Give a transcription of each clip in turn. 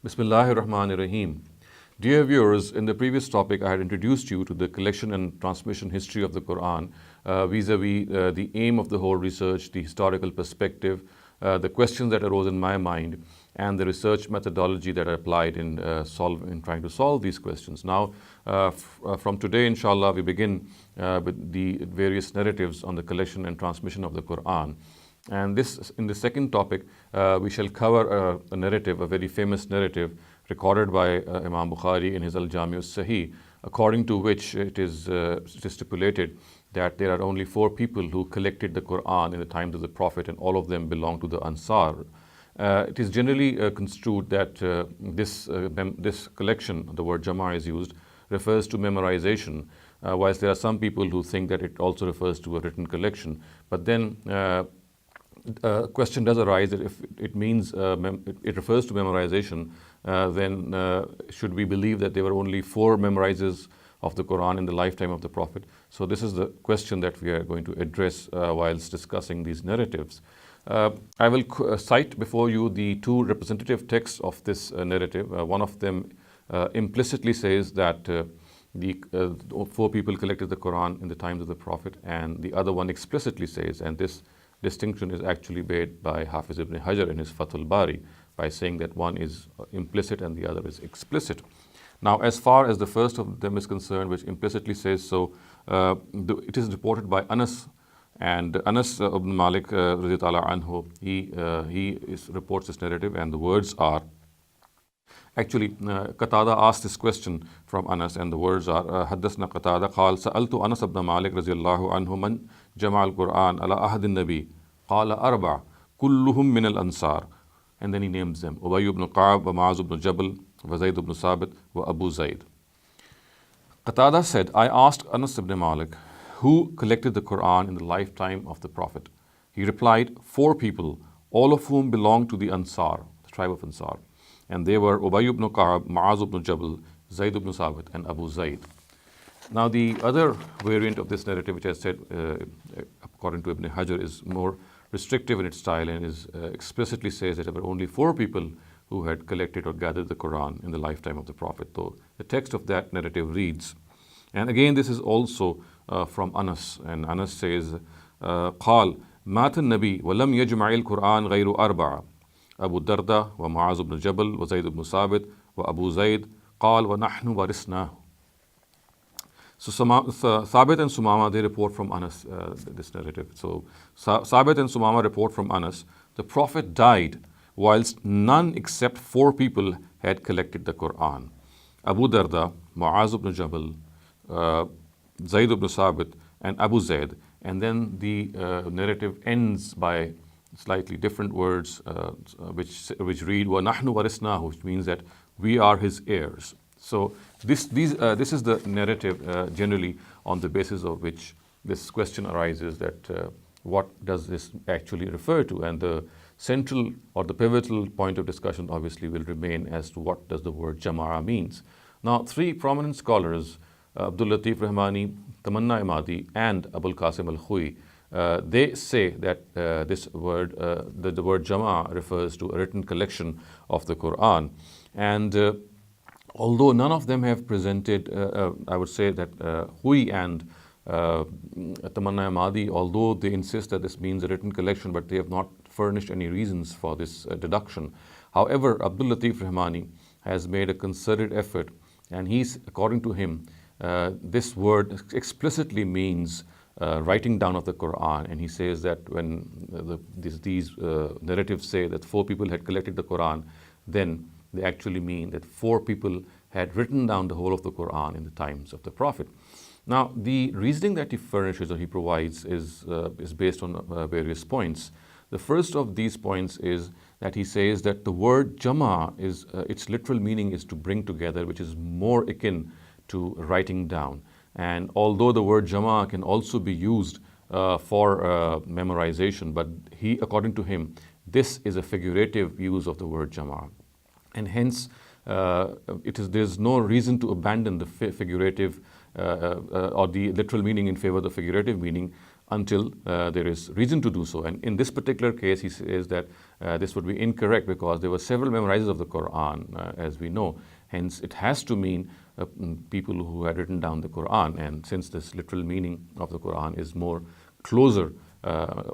Bismillahir Rahmanir Rahim. Dear viewers, in the previous topic, I had introduced you to the collection and transmission history of the Quran, vis-a-vis the aim of the whole research, the historical perspective, the questions that arose in my mind, and the research methodology that I applied in trying to solve these questions. Now, from today, inshallah, we begin with the various narratives on the collection and transmission of the Quran. And in the second topic, we shall cover a narrative, a very famous narrative, recorded by Imam Bukhari in his Al-Jami' As-Sahih, according to which it is stipulated that there are only 4 people who collected the Quran in the times of the Prophet, and all of them belong to the Ansar. It is generally construed that this collection, the word Jama is used, refers to memorization, whilst there are some people who think that it also refers to a written collection. But then a question does arise that if it means it refers to memorization, then should we believe that there were only 4 memorizers of the Quran in the lifetime of the Prophet? So this is the question that we are going to address whilst discussing these narratives. I will cite before you the 2 representative texts of this narrative. One of them implicitly says that the 4 people collected the Quran in the times of the Prophet, and the other one explicitly says, and this distinction is actually made by Hafiz ibn Hajar in his Fathul Bari, by saying that one is implicit and the other is explicit. Now, as far as the first of them is concerned, which implicitly says so, it is reported by Anas, and Anas ibn Malik radiyallahu anhu, he reports this narrative, and the words are, actually, Qatada asked this question from Anas, and the words are, Haddasna Qatada, Qal Sa'altu Anas ibn Malik radiyallahu anhu man jama' al-Qur'an ala ahad al-Nabi, Qala arba' kulluhum min al-Ansar. And then he names them, Ubay ibn Ka'ab, wa Mu'az ibn Jabal, wa Zayd ibn Sabit, wa Abu Zayd. Qatada said, I asked Anas ibn Malik, who collected the Quran in the lifetime of the Prophet? He replied, 4 people, all of whom belonged to the Ansar, the tribe of Ansar. And they were Ubay ibn Ka'ab, Mu'az ibn Jabal, Zayd ibn Sabit, and Abu Zayd. Now, the other variant of this narrative, which I said, according to Ibn Hajar, is more restrictive in its style, and explicitly says that there were only 4 people who had collected or gathered the Quran in the lifetime of the Prophet. Though the text of that narrative reads, and again this is also from Anas, and Anas says, قال مات النبي ولم يجمع القرآن غير 4 أبو الدرداء ومعاذ بن جبل وزيد بن ثابت وأبو زيد قال ونحن ورثناه. So Thabit and Sumama, they report from Anas, this narrative. So Thabit and Sumama report from Anas, the Prophet died whilst none except 4 people had collected the Quran. Abu Darda, Mu'az ibn Jabal, Zayd ibn Sabit, and Abu Zayd. And then the narrative ends by slightly different words, which read, وَنَحْنُ وَرِثْنَاهُ, which means that we are his heirs. So this is the narrative generally on the basis of which this question arises, that what does this actually refer to? And the central or the pivotal point of discussion obviously will remain as to what does the word Jama'a means. Now, 3 prominent scholars, Abdul Latif Rahmani, Tamanna Imadi, and Abul Qasim al-Khui, they say that the word Jama'a refers to a written collection of the Quran. And although none of them have presented, I would say that Hui and Tamanna Imadi, although they insist that this means a written collection, but they have not furnished any reasons for this deduction. However, Abdul Latif Rahmani has made a concerted effort, and according to him, this word explicitly means writing down of the Quran. And he says that when these narratives say that 4 people had collected the Quran, then they actually mean that 4 people had written down the whole of the Quran in the times of the Prophet. Now, the reasoning that he furnishes or he provides is based on various points. The first of these points is that he says that the word Jama its literal meaning is to bring together, which is more akin to writing down. And although the word Jama can also be used for memorization, but according to him, this is a figurative use of the word Jama. And hence, there's no reason to abandon the figurative or the literal meaning in favor of the figurative meaning, until there is reason to do so. And in this particular case, he says that this would be incorrect because there were several memorizers of the Qur'an, as we know. Hence, it has to mean people who had written down the Qur'an. And since this literal meaning of the Qur'an is more closer,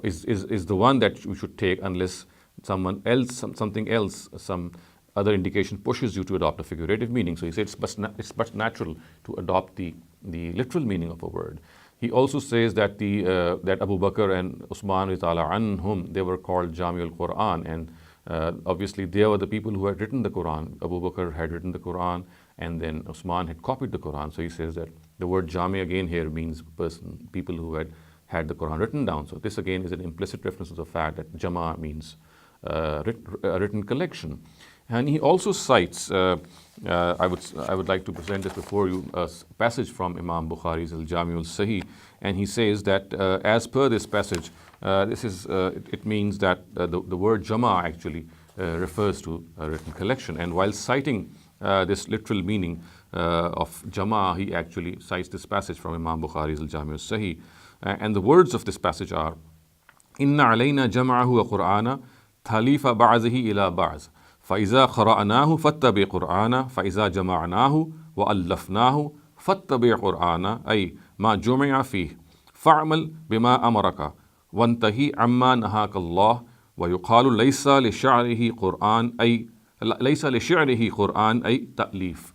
is the one that you should take, unless someone else, something else, some other indication pushes you to adopt a figurative meaning. So he said it's but natural to adopt the literal meaning of a word. He also says that that Abu Bakr and Usman Rizala anhum, they were called Jami al-Quran, and obviously they were the people who had written the Quran. Abu Bakr had written the Quran, and then Usman had copied the Quran. So he says that the word Jami again here means people who had the Quran written down. So this again is an implicit reference to the fact that Jama means a written collection. And he also cites, I would like to present this before you, a passage from Imam Bukhari's Al-Jami al-Sahih, and he says that as per this passage, it means that the word Jama actually refers to a written collection. And while citing this literal meaning of Jama, he actually cites this passage from Imam Bukhari's Al-Jami al-Sahih. And the words of this passage are, Inna alayna jam'ahu wa qur'ana thalifa ba'zihi ila ba'z. فإذا قرأناه فاتبع قرآنه فإذا جمعناه وألفناه فاتبع قرآنه أي ما جمع فيه فاعمل بما أمرك وانتهي عما نهاك الله ويقال ليس لشعره قرآن أي ليس لشعره قرآن أي تأليف.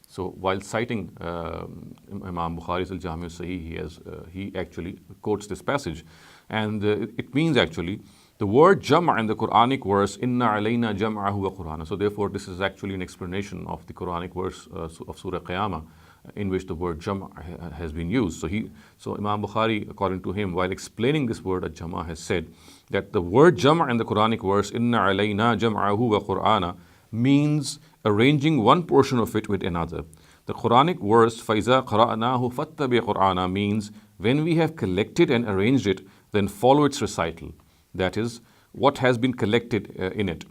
So while citing Imam Bukhari's Al-Jami al-Sahih, he actually quotes this passage, and it means actually the word Jam' in the Quranic verse, Inna alayna jam'ahu wa Qur'ana. So therefore, this is actually an explanation of the Quranic verse of Surah Qiyamah, in which the word Jam' has been used. So Imam Bukhari, according to him, while explaining this word at Jama, has said that the word Jam' in the Quranic verse, Inna alayna jam'ahu wa Qur'ana, means arranging one portion of it with another. The Quranic verse, فَإِذَا قَرَأْنَاهُ فَاتَّبِعْ قُرْآنَ, means when we have collected and arranged it, then follow its recital. That is, what has been collected in it.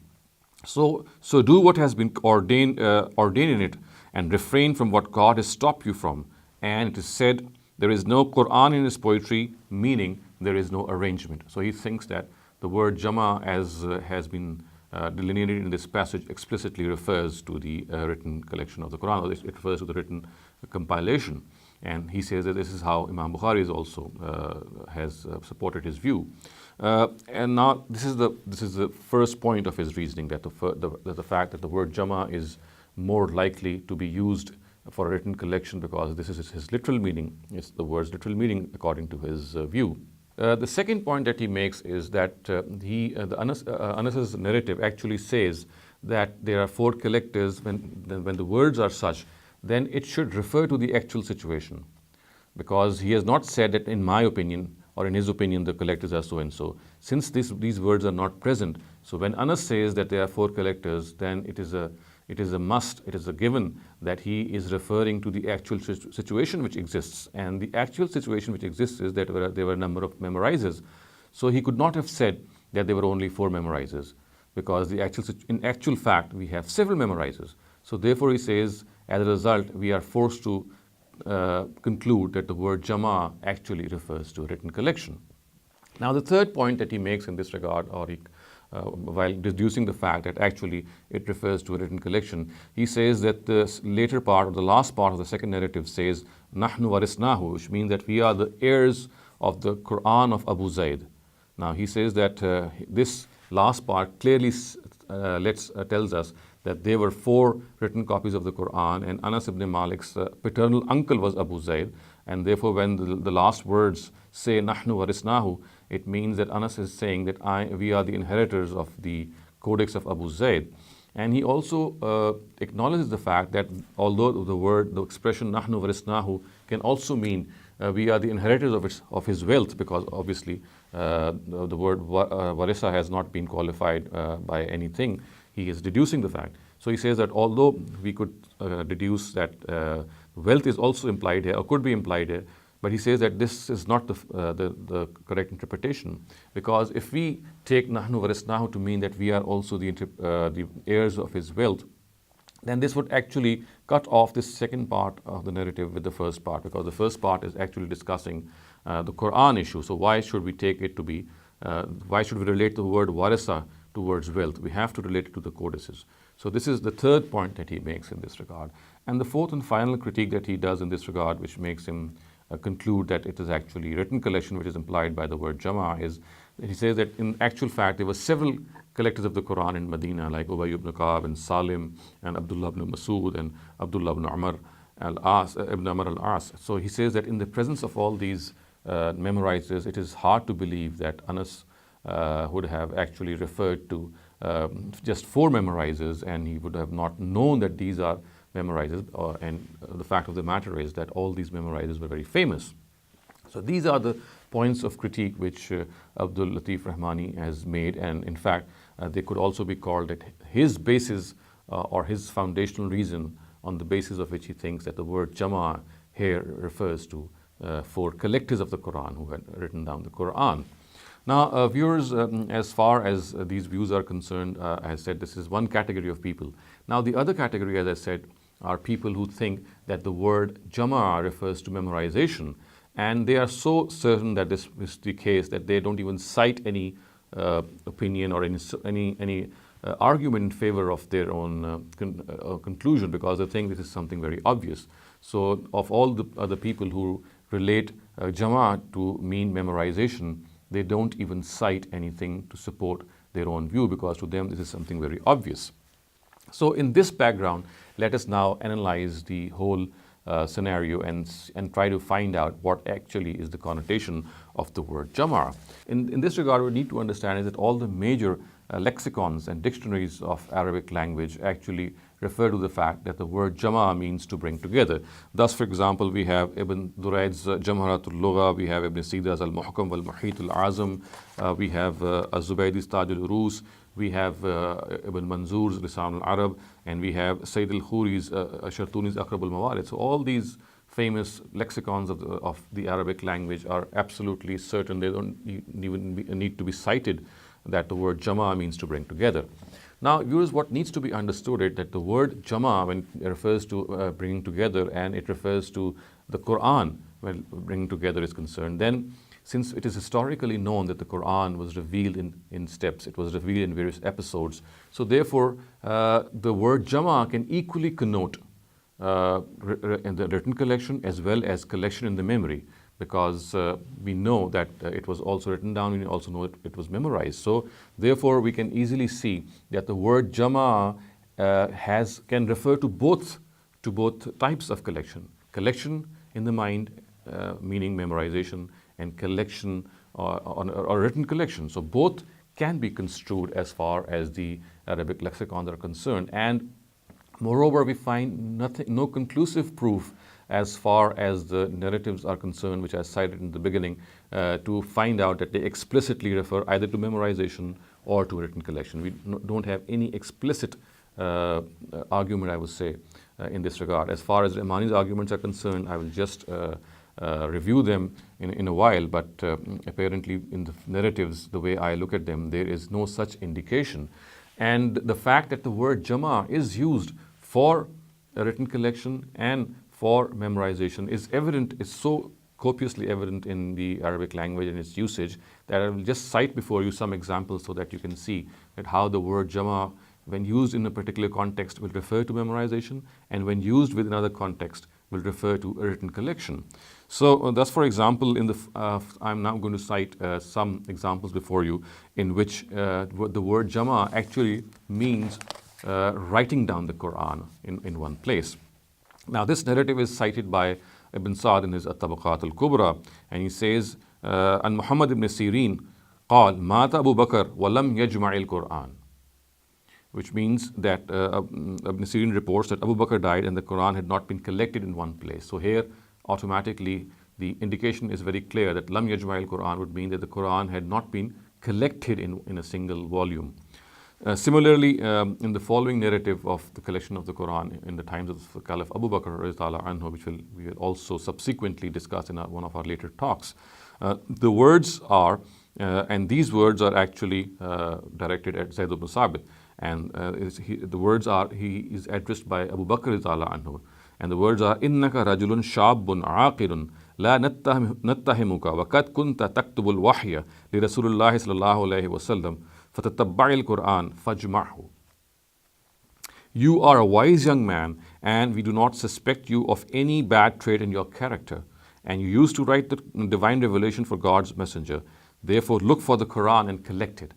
So do what has been ordained in it, and refrain from what God has stopped you from. And it is said, there is no Qur'an in his poetry, meaning there is no arrangement. So he thinks that the word Jama, as has been delineated in this passage, explicitly refers to the written collection of the Quran, or it refers to the written compilation. And he says that this is how Imam Bukhari is also has supported his view. And now this is the first point of his reasoning, that the fact that the word Jama is more likely to be used for a written collection, because this is his literal meaning. It's the word's literal meaning according to his view. The second point that he makes is that Anas's narrative actually says that there are four collectors. When the words are such, then it should refer to the actual situation, because he has not said that in my opinion or in his opinion the collectors are so and so. Since these words are not present, so when Anas says that there are four collectors, then it is a must, it is a given that he is referring to the actual situation which exists. And the actual situation which exists is that there were a number of memorizers. So he could not have said that there were only four memorizers, because in actual fact we have several memorizers. So therefore he says, as a result, we are forced to conclude that the word Jama actually refers to a written collection. Now the third point that he makes in this regard, while deducing the fact that actually it refers to a written collection, he says that the later part, or the last part of the second narrative says, Nahnu warisnahu, which means that we are the heirs of the Qur'an of Abu Zayd. Now he says that this last part clearly tells us that there were four written copies of the Qur'an, and Anas ibn Malik's paternal uncle was Abu Zayd, and therefore when the last words say Nahnu warisnahu, it means that Anas is saying that we are the inheritors of the Codex of Abu Zayd. And he also acknowledges the fact that although the expression Nahnu warisnahu can also mean we are the inheritors of his wealth, because obviously the word warisa has not been qualified by anything. He is deducing the fact. So he says that although we could deduce that wealth is also implied here, or could be implied here, but he says that this is not the correct interpretation, because if we take Nahnu warisnahu to mean that we are also the heirs of his wealth, then this would actually cut off this second part of the narrative with the first part, because the first part is actually discussing the Quran issue. So why should we take it to be, why should we relate the word warisa towards wealth? We have to relate it to the codices. So this is the third point that he makes in this regard. And the fourth and final critique that he does in this regard, which makes him conclude that it is actually written collection which is implied by the word Jama, is that he says that in actual fact there were several collectors of the Quran in Medina, like Ubay ibn Ka'b and Salim and Abdullah ibn Masud and Abdullah ibn Umar al-As. So he says that in the presence of all these memorizers, it is hard to believe that Anas would have actually referred to just 4 memorizers, and he would have not known that these are memorizers. And the fact of the matter is that all these memorizers were very famous. So these are the points of critique which Abdul Latif Rahmani has made, and in fact they could also be called at his basis or his foundational reason on the basis of which he thinks that the word Jama here refers to 4 collectors of the Quran who had written down the Quran. Now, viewers, as far as these views are concerned, I said this is one category of people. Now, the other category, as I said, are people who think that the word Jama refers to memorization, and they are so certain that this is the case that they don't even cite any opinion or any argument in favor of their own conclusion, because they think this is something very obvious. So, of all the other people who relate Jama to mean memorization, they don't even cite anything to support their own view, because to them this is something very obvious. So in this background, let us now analyze the whole scenario and try to find out what actually is the connotation of the word Jama. In this regard, we need to understand is that all the major lexicons and dictionaries of Arabic language actually refer to the fact that the word Jama means to bring together. Thus, for example, we have Ibn Durayd's Jamharatul Lugha, we have Ibn Sida's Al-Muhkam wal-Muhit al-Azam, we have Az-Zubaydi's Taj al-Urus, we have Ibn Manzur's Lisan al-Arab, and we have Sayyid al-Khuri's Shartuni's Aqrab al-Mawarid. So all these famous lexicons of the Arabic language are absolutely certain. They don't even need to be cited that the word Jama means to bring together. Now, viewers, what needs to be understood is that the word Jama, when it refers to bringing together, and it refers to the Qur'an when bringing together is concerned, then since it is historically known that the Qur'an was revealed in steps, it was revealed in various episodes, so therefore the word Jama can equally connote in the written collection as well as collection in the memory, because we know that it was also written down, we also know it was memorized. So therefore we can easily see that the word Jama can refer to both types of collection. Collection in the mind, meaning memorization, and collection or written collection. So both can be construed as far as the Arabic lexicons are concerned. And moreover, we find no conclusive proof as far as the narratives are concerned, which I cited in the beginning, to find out that they explicitly refer either to memorization or to written collection. We don't have any explicit argument, I would say, in this regard. As far as Rahmani's arguments are concerned, I will just review them in a while, but apparently in the narratives, the way I look at them, there is no such indication. And the fact that the word Jama is used for a written collection and for memorization is so copiously evident in the Arabic language and its usage, that I will just cite before you some examples so that you can see that how the word Jama, when used in a particular context, will refer to memorization, and when used with another context, will refer to a written collection. So thus, for example, I'm now going to cite some examples before you in which the word Jama actually means writing down the Quran in one place. Now, this narrative is cited by Ibn Sa'd in his At-Tabaqat al-Kubra, and he says, "An Muhammad ibn Sirin قال مات أبو بكر ولم يجمع القرآن," which means that Ibn Sirin reports that Abu Bakr died and the Quran had not been collected in one place. So here, automatically, the indication is very clear that lam yajma' al-Quran would mean that the Quran had not been collected in a single volume. Similarly, in the following narrative of the collection of the Quran in the times of the Caliph Abu Bakr radhiyallahu anhu, which we will also subsequently discuss in one of our later talks, the words are, and these words are actually directed at Zayd ibn Sabit, And the words are, he is addressed by Abu Bakr anhu. And the words are, Innaka rajulun shabun aqilun la nattahimuka wa kad kunta taktubul wahya li Rasulullahi sallallahu alayhi wa sallam fatatabba'il Qur'an fajma'hu. You are a wise young man, and we do not suspect you of any bad trait in your character. And you used to write the divine revelation for God's messenger. Therefore, look for the Quran and collect it.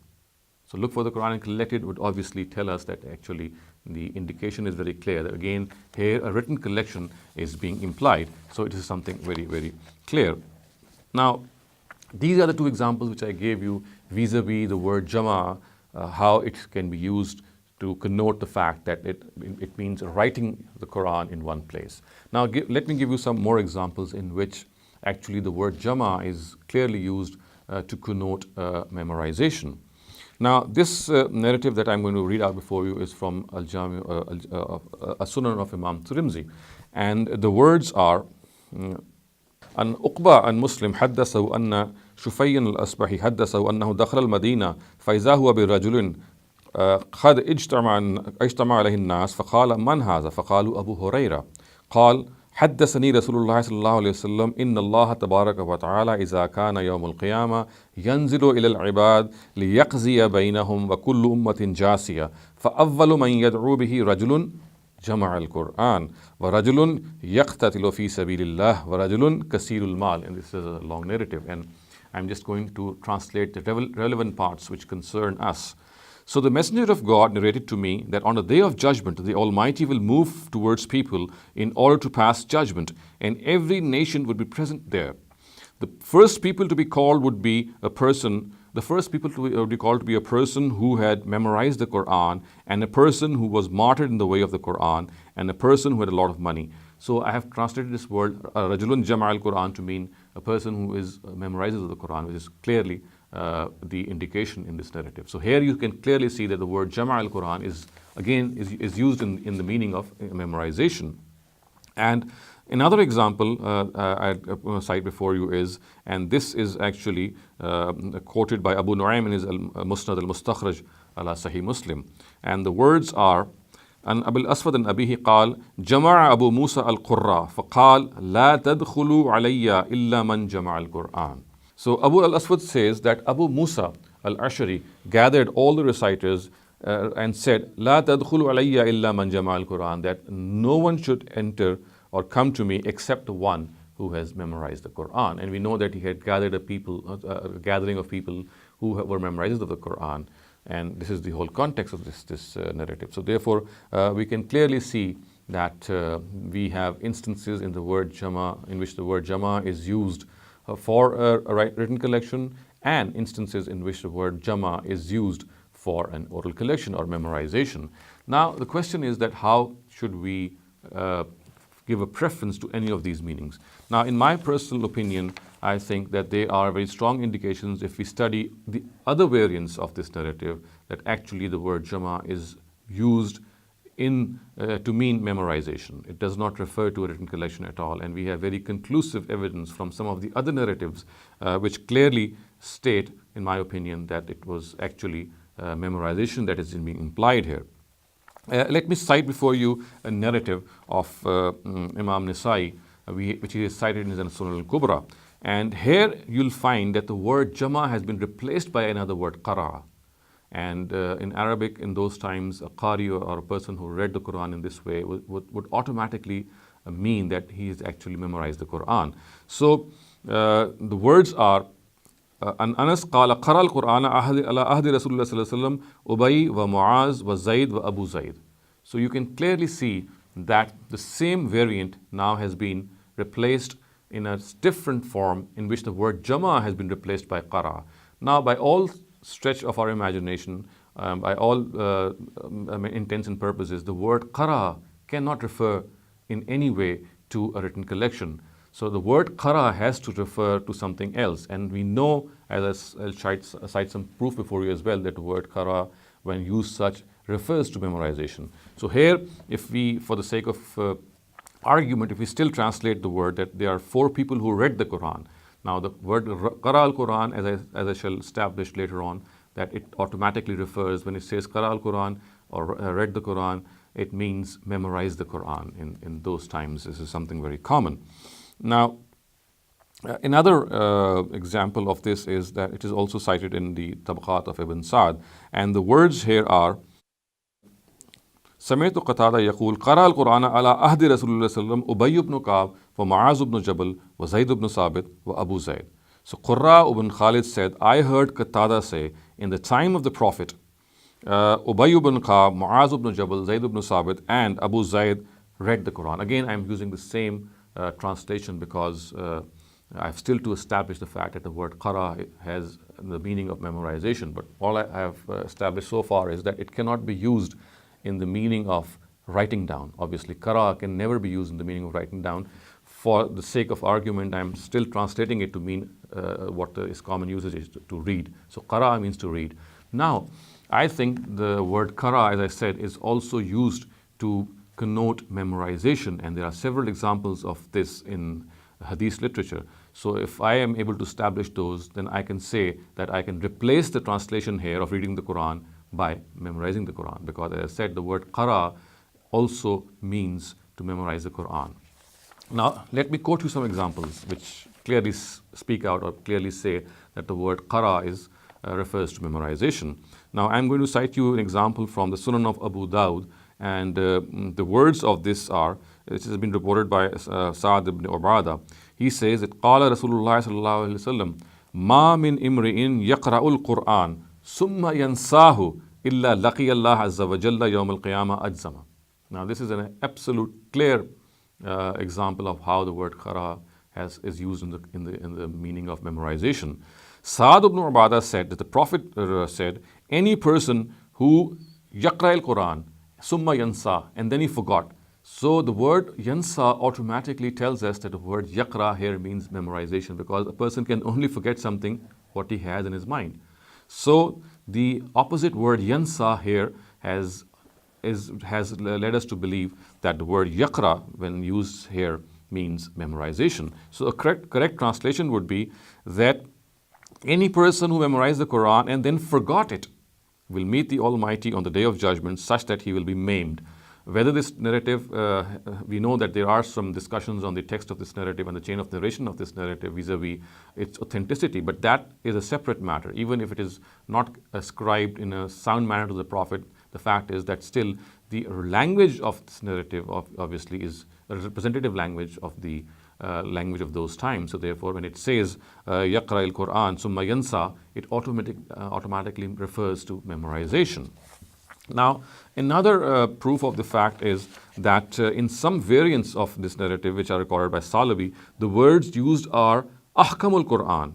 So look for the Quran and collect it would obviously tell us that actually the indication is very clear that again here a written collection is being implied. So it is something very, very clear. Now, these are the two examples which I gave you vis-a-vis the word Jama, how it can be used to connote the fact that it means writing the Quran in one place. Now, let me give you some more examples in which actually the word Jama is clearly used to connote memorization. Now, this narrative that I'm going to read out before you is from Al-Jami, As-Sunan of Imam Tirmidhi. And the words are, An Uqba an Muslim haddathahu anna Shufayyan al-Asbahi haddathahu annahu dakhla al-Madina فإذا هو برجل قد اجتمع عليه الناس فقال من هذا فقالوا أبو هريرة قال حدثني رسول الله صلى الله عليه وسلم إن الله تبارك وتعالى إذا كان يوم القيامة ينزل إلى العباد ليقضي بينهم وكل أمة جاسية فأول من يدعو به رجل جمع القرآن ورجل يقتتل في سبيل الله ورجل كثير المال. And this is a long narrative, and I'm just going to translate the relevant parts which concern us. So the messenger of God narrated to me that on the day of judgment, the Almighty will move towards people in order to pass judgment, and every nation would be present there. The first people to be called would be a person, the first people to be called to be a person who had memorized the Qur'an, and a person who was martyred in the way of the Qur'an, and a person who had a lot of money. So I have translated this word, Rajulun Jama' al-Qur'an, to mean a person who is memorizes the Qur'an, which is clearly the indication in this narrative. So here you can clearly see that the word Jama' al-Quran is again is used in the meaning of memorization. And another example I cite before you is, and this is actually quoted by Abu Nu'aym in his Musnad al-Mustakhraj ala Sahih Muslim. And the words are, عن أبي الأسود عن أبيه قال جمع أبو موسى القراء فقال لا تدخلوا علي إلا من جمع القرآن. So Abu al-Aswad says that Abu Musa al-Ashari gathered all the reciters and said, La tadkhulu alayya illa man jama' al-Quran, that no one should enter or come to me except the one who has memorized the Quran. And we know that he had gathered a gathering of people who were memorizers of the Quran. And this is the whole context of this narrative. So therefore, we can clearly see that we have instances in the word Jama, in which the word Jama is used for a written collection, and instances in which the word Jama is used for an oral collection or memorization. Now, the question is that how should we give a preference to any of these meanings? Now, in my personal opinion, I think that they are very strong indications if we study the other variants of this narrative, that actually the word Jama is used to mean memorization. It does not refer to a written collection at all, and we have very conclusive evidence from some of the other narratives which clearly state, in my opinion, that it was actually memorization that is being implied here. Let me cite before you a narrative of Imam Nisai, which is cited in his Sunan al-Kubra. And here you'll find that the word Jama has been replaced by another word, Qara. And in Arabic, in those times, a Qari or a person who read the Quran in this way would automatically mean that he has actually memorized the Quran. So the words are, An Anas qala qara al-Qur'ana ala ahdi Rasulullah sallallahu alaihi wasallam Ubay wa Muaz wa Zayd wa Abu Zayd. So you can clearly see that the same variant now has been replaced in a different form, in which the word Jama has been replaced by Qara. Now, by all stretch of our imagination, by all intents and purposes, the word Qara cannot refer in any way to a written collection. So the word Qara has to refer to something else. And we know, as I'll cite some proof before you as well, that the word Qara, when used such, refers to memorization. So here, if we, for the sake of argument, if we still translate the word that there are four people who read the Quran. Now the word Qara al-Quran, as I shall establish later on, that it automatically refers, when it says Qara al-Quran, or read the Quran, it means memorize the Quran. In those times, this is something very common. Now, another example of this is that it is also cited in the Tabaqat of Ibn Sa'd, and the words here are سمعت قتادة يقول قرأ القرآن على عهد رسول الله صلى الله عليه وسلم أبي بن كعب ومعاذ بن جبل وزيد بن ثابت وأبو زيد. So Qurra ibn Khalid said, I heard Qatada say, in the time of the Prophet, Ubay ibn Ka'b, Mu'az ibn Jabal, Zayd ibn Sabit, and Abu Zayd read the Quran. Again, I'm using the same translation because I have still to establish the fact that the word qara has the meaning of memorization. But all I have established so far is that it cannot be used in the meaning of writing down. Obviously, qara can never be used in the meaning of writing down. For the sake of argument, I'm still translating it to mean what is common usage is to read. So qara means to read. Now, I think the word qara, as I said, is also used to connote memorization, and there are several examples of this in hadith literature. So if I am able to establish those, then I can say that I can replace the translation here of reading the Quran by memorizing the Quran, because as I said, the word qara also means to memorize the Quran. Now, let me quote you some examples which clearly speak out or clearly say that the word qara refers to memorization. Now, I'm going to cite you an example from the Sunan of Abu Dawud, and the words of this are, this has been reported by Sa'ad ibn Ubadah. He says that قال رسول الله صلى الله عليه وسلم ما من امرئ يقرأ القرآن ثم ينساه إلا لقي الله عز وجل يوم القيامة أجزم. Now, this is an absolute clear example of how the word qara is used in the meaning of memorization. Sa'ad ibn Ubadah said that the Prophet said, any person who yaqra al-Quran summa yansa, and then he forgot. So the word yansa automatically tells us that the word yaqra here means memorization, because a person can only forget something what he has in his mind. So the opposite word yansa here has led us to believe that the word yaqra, when used here, means memorization. So a correct translation would be that any person who memorized the Quran and then forgot it will meet the Almighty on the Day of Judgment such that he will be maimed. Whether this narrative, we know that there are some discussions on the text of this narrative and the chain of narration of this narrative vis-a-vis its authenticity, but that is a separate matter. Even if it is not ascribed in a sound manner to the Prophet, the fact is that still the language of this narrative obviously is a representative language of the language of those times. So therefore, when it says yaqra al-Quran summa yansa, it automatically refers to memorization. Now, another proof of the fact is that in some variants of this narrative, which are recorded by Salabi, the words used are ahkamul Quran.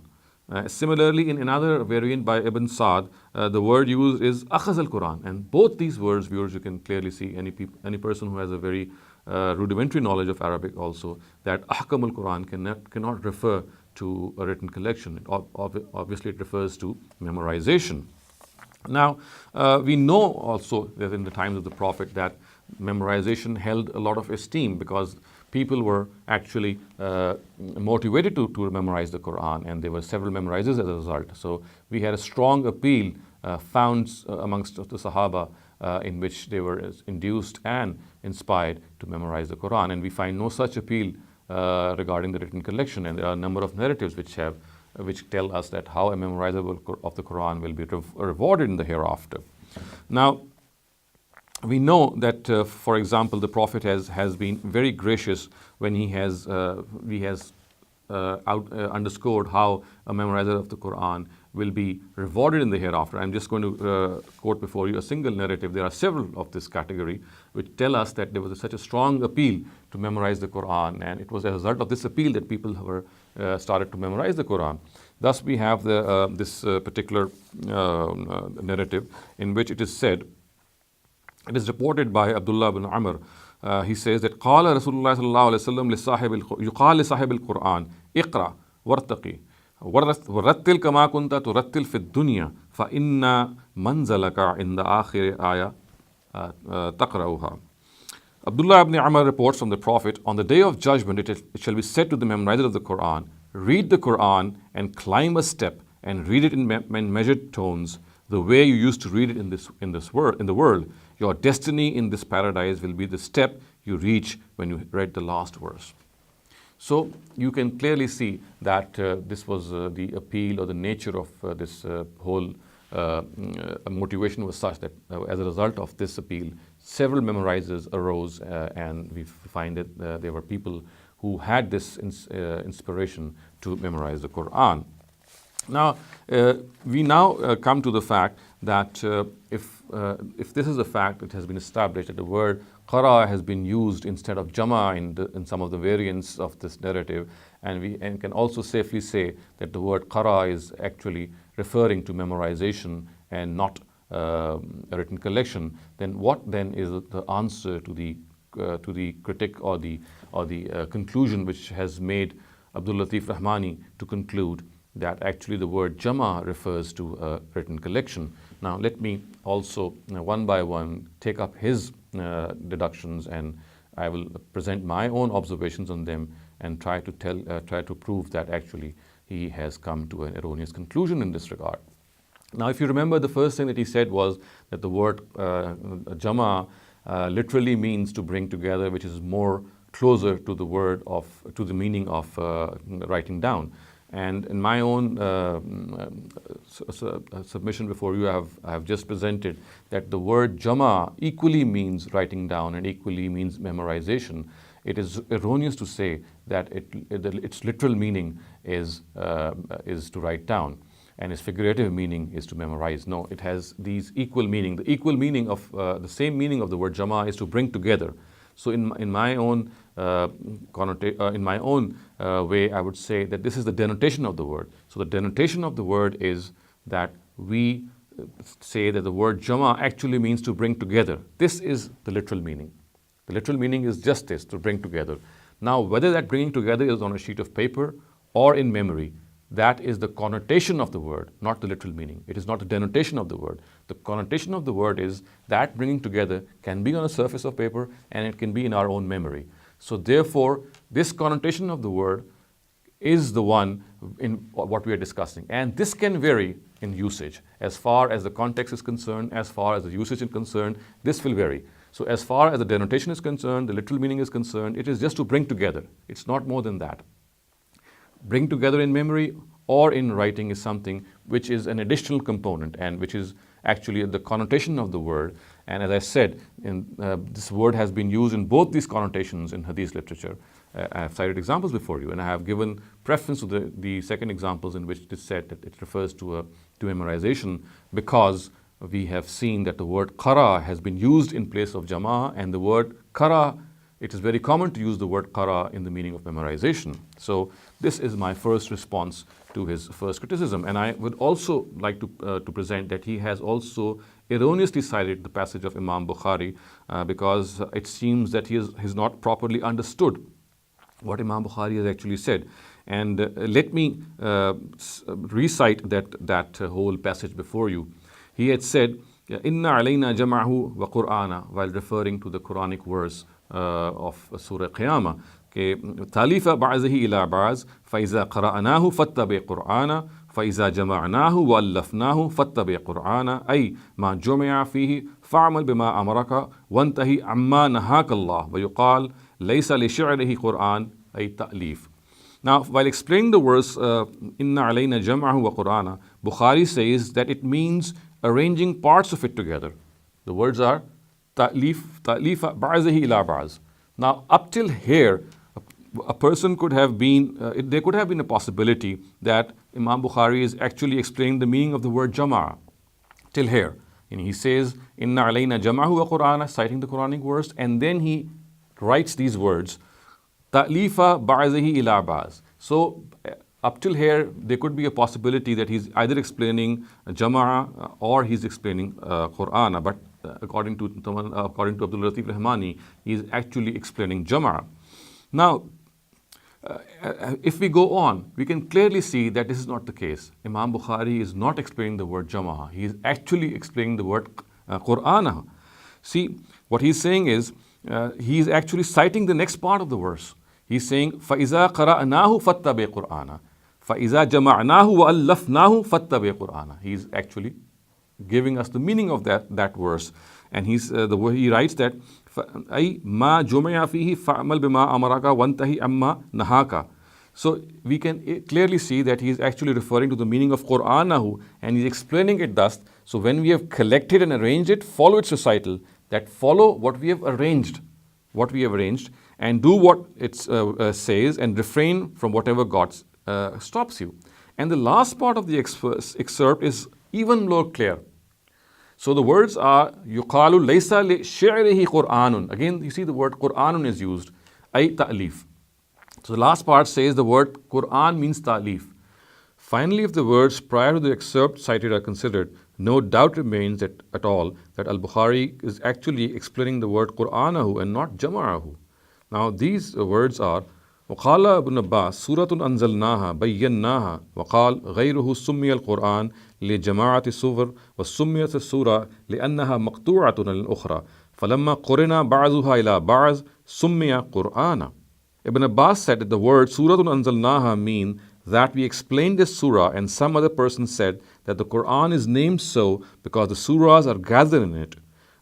Similarly, in another variant by Ibn Sa'd, the word used is akhaz al-Quran. And both these words, viewers, you can clearly see, any person who has a very rudimentary knowledge of Arabic also, that ahkamul Quran cannot refer to a written collection. Obviously, it refers to memorization. Now, we know also that in the times of the Prophet that memorization held a lot of esteem, because people were actually motivated to memorize the Quran, and there were several memorizers as a result. So we had a strong appeal found amongst the Sahaba in which they were induced and inspired to memorize the Quran. And we find no such appeal regarding the written collection, and there are a number of narratives which tell us that how a memorizer of the Quran will be rewarded in the hereafter. Now, we know that, for example, the Prophet has been very gracious when he has underscored how a memorizer of the Quran will be rewarded in the hereafter. I'm just going to quote before you a single narrative. There are several of this category which tell us that there was such a strong appeal to memorize the Quran, and it was a result of this appeal that people were started to memorize the Quran. Thus, we have this particular narrative in which it is said, it is reported by Abdullah bin Amr. He says that قال رسول الله صلى الله عليه وسلم يقال لصاحب القرآن اقرأ وارتقي ورتل كما كنت ترتل في الدنيا فإن منزلك عند آخر آية تقرأها. Abdullah ibn Amr reports from the Prophet, on the Day of Judgment it shall be said to the memorizer of the Quran, read the Quran and climb a step and read it in measured tones, the way you used to read it in the world. Your destiny in this paradise will be the step you reach when you read the last verse. So you can clearly see that this was the appeal or the nature of this whole motivation was such that as a result of this appeal, several memorizers arose, and we find that there were people who had this inspiration to memorize the Qur'an. Now, we now come to the fact that if this is a fact, it has been established that the word qara has been used instead of jama in some of the variants of this narrative, and we can also safely say that the word qara is actually referring to memorization and not a written collection, then what then is the answer to the critic or the conclusion which has made Abdul Latif Rahmani to conclude that actually the word jama refers to a written collection. Now let me also one by one take up his deductions, and I will present my own observations on them and try to prove that actually he has come to an erroneous conclusion in this regard. Now, if you remember, the first thing that he said was that the word jama literally means to bring together, which is more closer to the meaning of writing down. And in my own submission before you, I have just presented that the word jama equally means writing down and equally means memorization. It is erroneous to say that its literal meaning is to write down, and its figurative meaning is to memorize. No, it has these equal meaning. The equal meaning of the same meaning of the word jama is to bring together. So in my own way, I would say that this is the denotation of the word. So the denotation of the word is that we say that the word jama actually means to bring together. This is the literal meaning. The literal meaning is just this, to bring together. Now, whether that bringing together is on a sheet of paper or in memory, that is the connotation of the word, not the literal meaning. It is not the denotation of the word. The connotation of the word is that bringing together can be on a surface of paper and it can be in our own memory. So therefore, this connotation of the word is the one in what we are discussing. And this can vary in usage. As far as the context is concerned, as far as the usage is concerned, this will vary. So as far as the denotation is concerned, the literal meaning is concerned, it is just to bring together. It's not more than that. Bring together in memory or in writing is something which is an additional component and which is actually the connotation of the word. And as I said, this word has been used in both these connotations in Hadith literature. I have cited examples before you, and I have given preference to the second examples in which it is said that it refers to memorization, because we have seen that the word qara has been used in place of jama, and the word qara, it is very common to use the word qara in the meaning of memorization. So this is my first response to his first criticism. And I would also like to present that he has also erroneously cited the passage of Imam Bukhari because it seems that he has not properly understood what Imam Bukhari has actually said. And let me recite that whole passage before you. He had said, Inna alayna jama'hu wa Qur'ana, while referring to the Quranic verse of Surah Qiyamah. تاليف بعضه إلى بعض فإذا قرأناه فاتبع قرآنا فإذا جمعناه وألفناه فاتبع قرآنا أي ما جمع فيه فاعمل بما أمرك وانتهي عما نهاك الله ويقال ليس لشعره قرآن أي تأليف. Now, while explaining the verse Inna alayna jam'ahu wa Qur'ana, Bukhari says that it means arranging parts of it together. The words are ta'lifa ba'zahi ila ba'z. Now, up till here, a person could have been, there could have been a possibility that Imam Bukhari is actually explaining the meaning of the word jama' till here. And he says, Inna alayna jama'ahu wa Qur'ana, citing the Quranic verse, and then he writes these words, ta'lifa ba'zahi ila ba'z. So, up till here, there could be a possibility that he's either explaining jama' or he's explaining Qur'ana, but according to Abdul Latif Rahmani, he's actually explaining jama'. Now, if we go on, we can clearly see that this is not the case. Imam Bukhari is not explaining the word jama'. He is actually explaining the word Qur'ana. See, what he's saying is, he is actually citing the next part of the verse. He's saying, فَإِذَا قَرَأْنَاهُ فَاتَّبِعْ قُرْآنَ فَإِذَا جَمَعْنَاهُ وَأَلَّفْنَاهُ فَاتَّبِعْ قُرْآنَ. He's actually giving us the meaning of that verse. And he writes that أي ما جمع فيه فعمل بما أمرك وانتهي أما نهاك. So we can clearly see that he is actually referring to the meaning of Qur'ānahu, and he's explaining it thus. So when we have collected and arranged it, follow its recital, that follow what we have arranged, and do what it says, and refrain from whatever God stops you. And the last part of the excerpt is even more clear. So the words are يُقَالُ لَيْسَ لِشِعْرِهِ قُرْآنٌ. Again, you see the word Qur'ānun is used, أي ta'lif. So the last part says the word Qur'an means ta'lif. Finally, if the words prior to the excerpt cited are considered, no doubt remains that at all that Al-Bukhari is actually explaining the word Qur'ānahu and not Jama'ahu. Now these words are وقال ابن عباس سورة أنزلناها بيناها وقال غيره سمي القرآن لجماعة السور وسميت السورة لأنها مقطوعة للأخرى فلما قرن بعضها إلى بعض سمي قرآنا. Ibn Abbas said that the word Suratun Anzalnaha mean that we explained this surah, and some other person said that the Quran is named so because the surahs are gathered in it.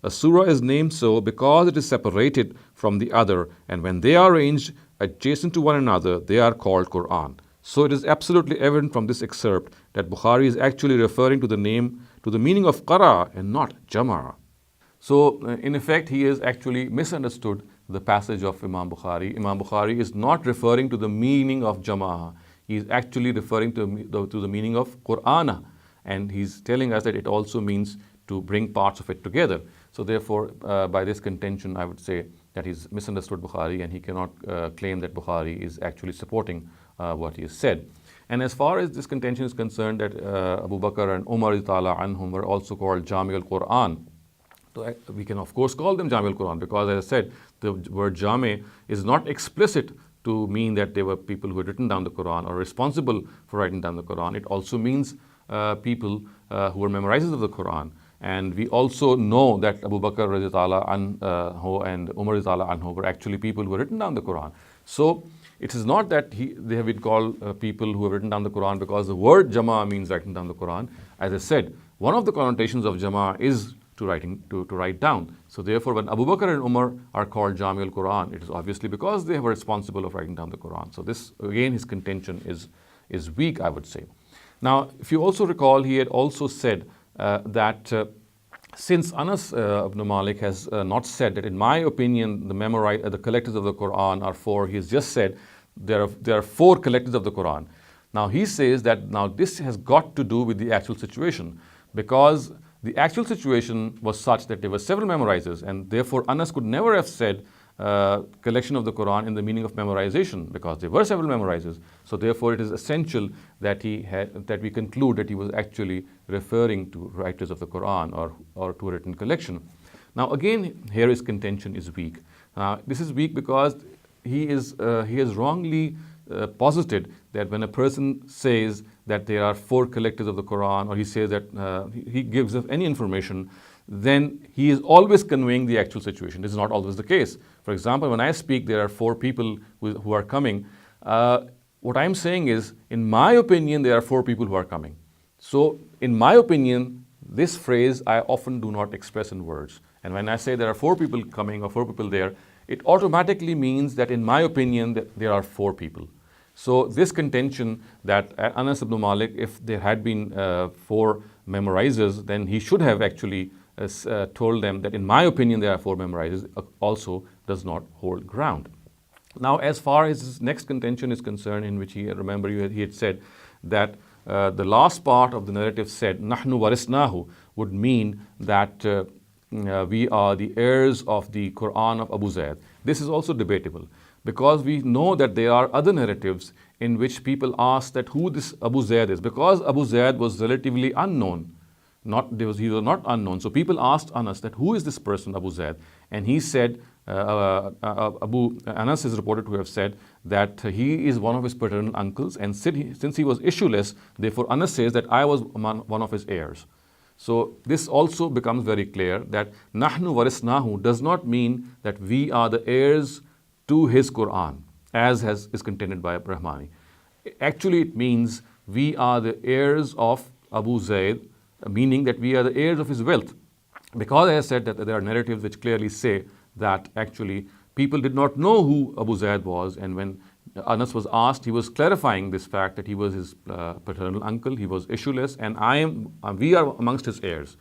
A surah is named so because it is separated from the other, and when they are arranged adjacent to one another, they are called Quran. So it is absolutely evident from this excerpt that Bukhari is actually referring to the meaning of Qara and not Jama'a. So in effect, he has actually misunderstood the passage of Imam Bukhari. Imam Bukhari is not referring to the meaning of Jama'ah. He is actually referring to the meaning of Qur'ana. And he's telling us that it also means to bring parts of it together. So therefore, by this contention, I would say that he's misunderstood Bukhari, and he cannot claim that Bukhari is actually supporting what he has said. And as far as this contention is concerned, that Abu Bakr and Umar anhum were also called Jami al-Qur'an. So we can of course call them Jami al-Quran because, as I said, the word Jami is not explicit to mean that they were people who had written down the Quran or responsible for writing down the Quran. It also means people who were memorizers of the Quran. And we also know that Abu Bakr anhu and Umar anhu were actually people who had written down the Quran. So it is not that they have been called people who have written down the Quran because the word Jama means writing down the Quran. As I said, one of the connotations of Jama is to write down. So therefore, when Abu Bakr and Umar are called Jami al-Quran, it is obviously because they were responsible of writing down the Quran. So this, again, his contention is weak, I would say. Now, if you also recall, he had also said that since Anas ibn Malik has not said that, in my opinion, the collectors of the Quran are four, he has just said there are four collectors of the Quran. Now he says that now this has got to do with the actual situation, because the actual situation was such that there were several memorizers, and therefore Anas could never have said collection of the Quran in the meaning of memorization, because there were several memorizers. So therefore it is essential that we conclude that he was actually referring to writers of the Quran or to a written collection. Now again, here his contention is weak. This is weak because he has wrongly posited that when a person says that there are four collectors of the Quran, or he says that he gives us any information, then he is always conveying the actual situation. This is not always the case. For example, when I speak, there are four people who are coming. What I'm saying is, in my opinion, there are four people who are coming. So, in my opinion, this phrase I often do not express in words. And when I say there are four people coming or four people there, it automatically means that in my opinion, that there are four people. So this contention that Anas ibn Malik, if there had been four memorizers, then he should have actually told them that in my opinion there are four memorizers, also does not hold ground. Now, as far as his next contention is concerned, in which he had said that the last part of the narrative said, Nahnu warisnahu, would mean that we are the heirs of the Quran of Abu Zayd. This is also debatable, because we know that there are other narratives in which people ask that who this Abu Zayd is, because Abu Zayd was relatively unknown. He was not unknown. So people asked Anas that who is this person, Abu Zayd? And he said, Anas is reported to have said that he is one of his paternal uncles, and since he was issueless, therefore Anas says that I was one of his heirs. So this also becomes very clear that Nahnu warisnahu does not mean that we are the heirs to his Quran, as is contended by Rahmani. Actually, it means we are the heirs of Abu Zayd, meaning that we are the heirs of his wealth. Because I said that there are narratives which clearly say that actually people did not know who Abu Zayd was, and when Anas was asked, he was clarifying this fact that he was his paternal uncle, he was issueless, and we are amongst his heirs.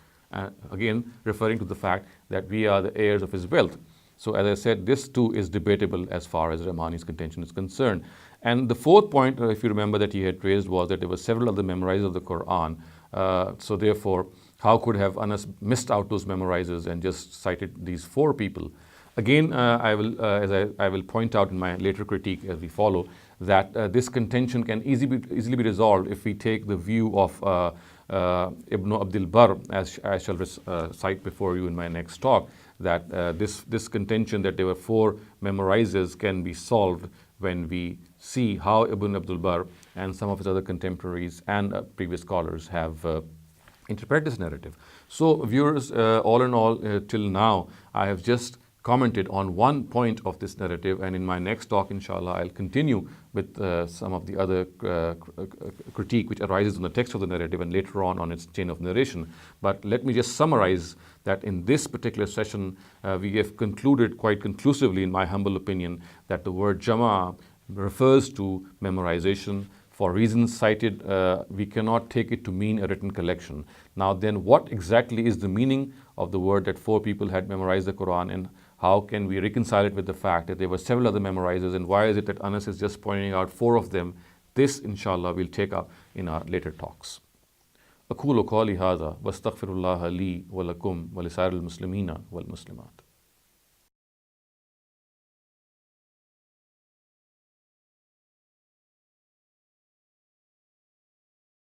Again, referring to the fact that we are the heirs of his wealth. So as I said, this too is debatable as far as Rahmani's contention is concerned. And the fourth point, if you remember, that he had raised was that there were several other memorizers of the Qur'an. So therefore, how could have Anas missed out those memorizers and just cited these four people? Again, I will point out in my later critique as we follow that this contention can easily be resolved if we take the view of Ibn Abdul Barr, as I shall cite before you in my next talk, that this contention that there were four memorizers can be solved when we see how Ibn Abdul Barr and some of his other contemporaries and previous scholars have interpreted this narrative. So viewers, all in all, till now, I have just commented on one point of this narrative, and in my next talk, inshallah, I'll continue with some of the other critique which arises on the text of the narrative and later on its chain of narration. But let me just summarize that in this particular session, we have concluded quite conclusively, in my humble opinion, that the word Jama refers to memorization. For reasons cited, we cannot take it to mean a written collection. Now then, what exactly is the meaning of the word that four people had memorized the Quran, and how can we reconcile it with the fact that there were several other memorizers, and why is it that Anas is just pointing out four of them? This, inshallah, we'll take up in our later talks. أقول قولي هذا واستغفر الله لي ولكم ولسائر المسلمين والمسلمات.